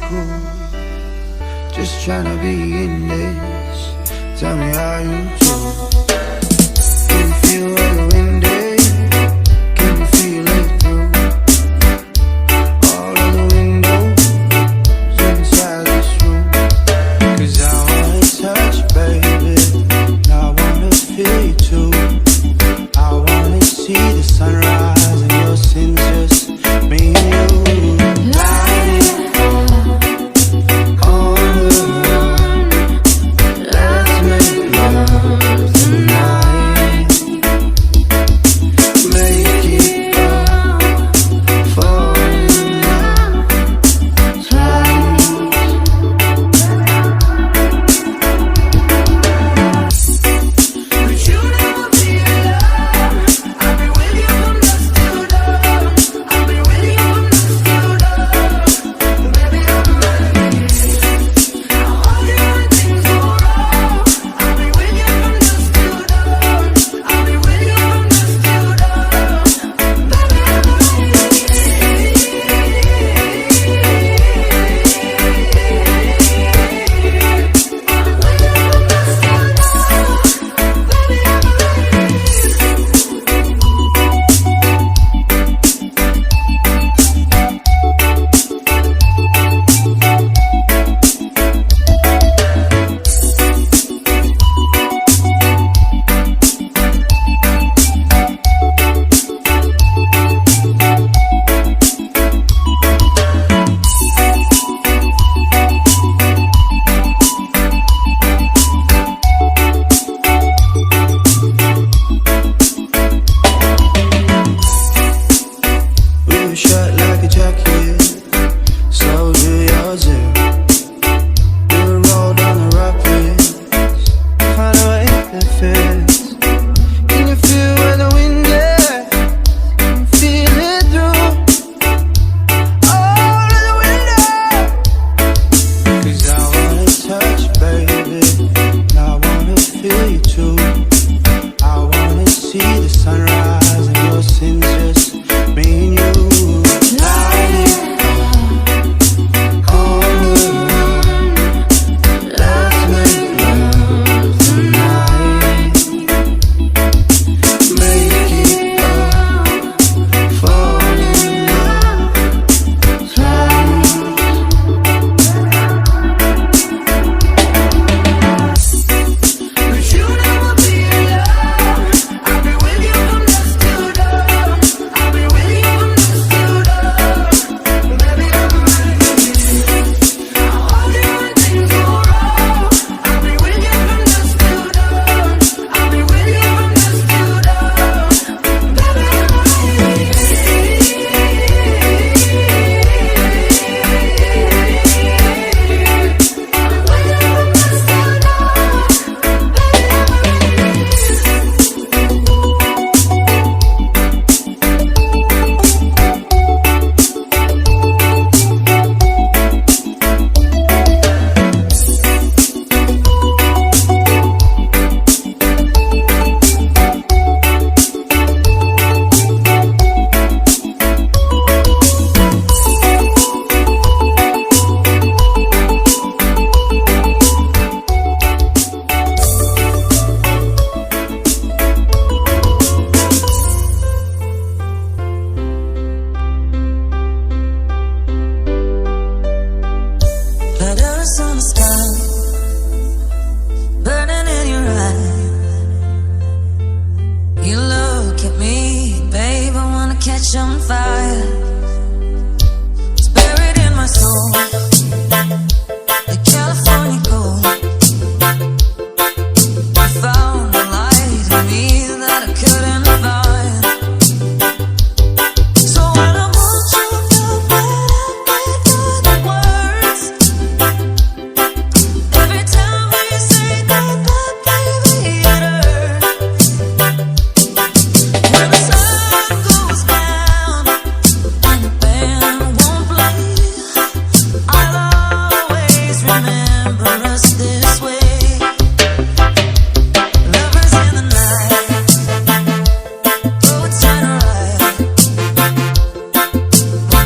cool. Just tryna be in this. Tell me how you do. Can you feel where the wind is? Can you feel it through all of the windows inside this room? 'Cause I wanna touch, baby, and I wanna feel you too. I wanna see the sunrise and your sins, just me and you.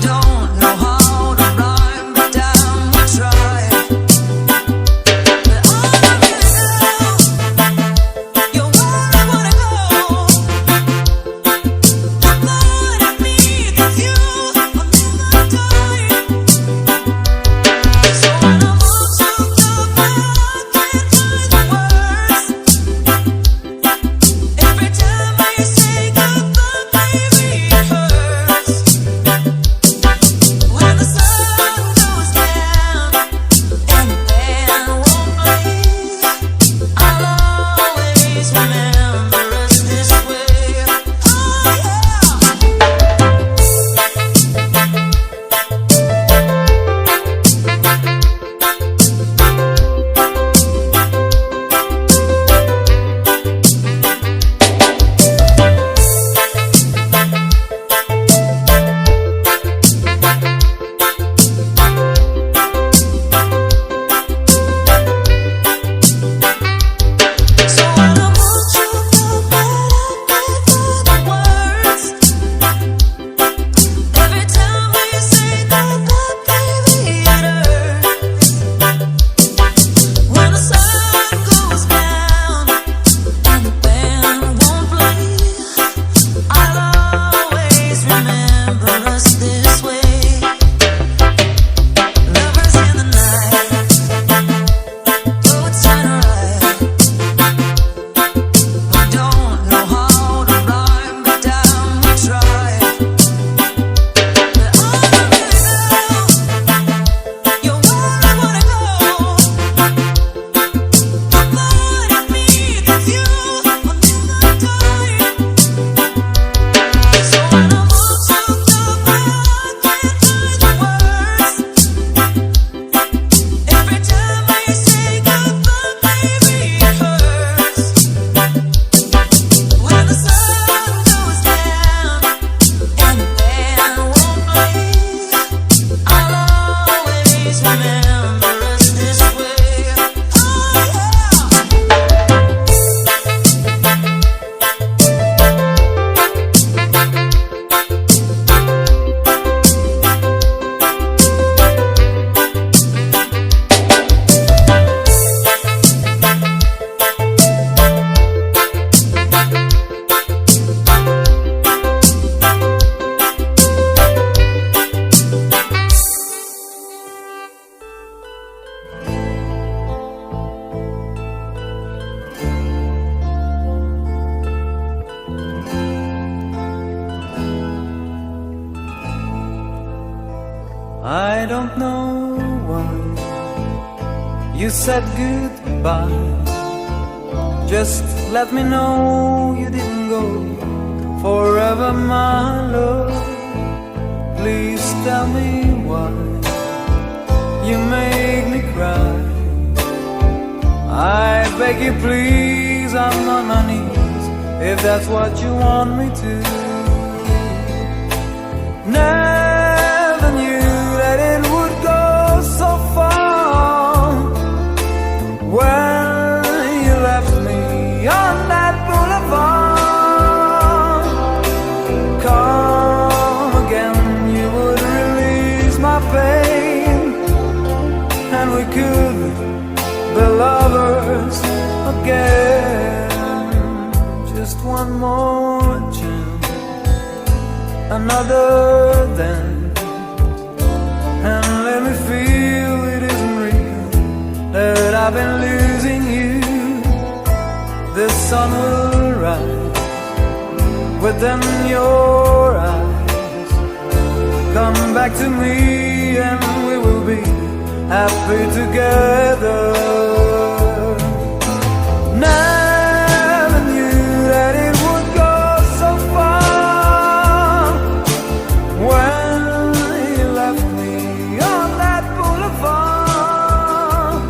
Don't know how to rhyme, but down don't know why you said goodbye. Just let me know you didn't go forever, my love. Please tell me why you make me cry. I beg you please, I'm on my knees, if that's what you want me to. Never knew that it would go so far. When you left me on that boulevard, come again, you would release my pain, and we could be lovers again. Just one more chance, another dance, and let me feel it isn't real, that I've been losing you. The sun will rise within your eyes. Come back to me and we will be happy together. Never knew that it would go so far. When you left me on that boulevard,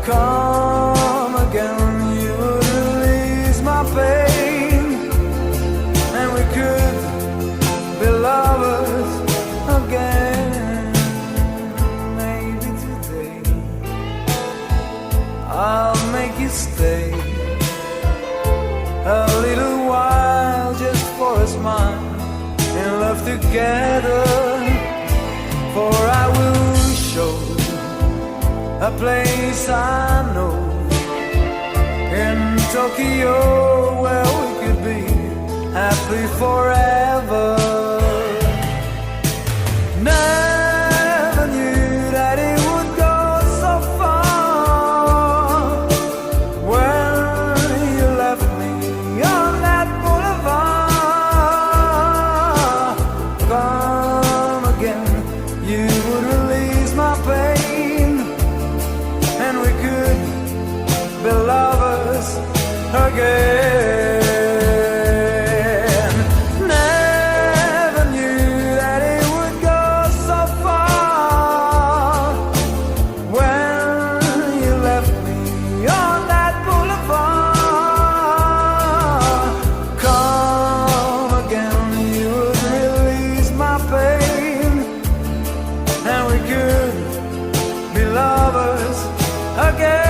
come again, you would release my pain, and we could be lovers again. Maybe today I'll make you stay a little while, just for a smile, in love together. For I will show a place I know in Tokyo where we could be happy forever. Never knew that it would go so far. When you left me on that boulevard, come again, you would release my pain, and we could be lovers again. Never knew that it would go so far. When you left me on that boulevard, come again, you would release my pain, and we could be lovers again.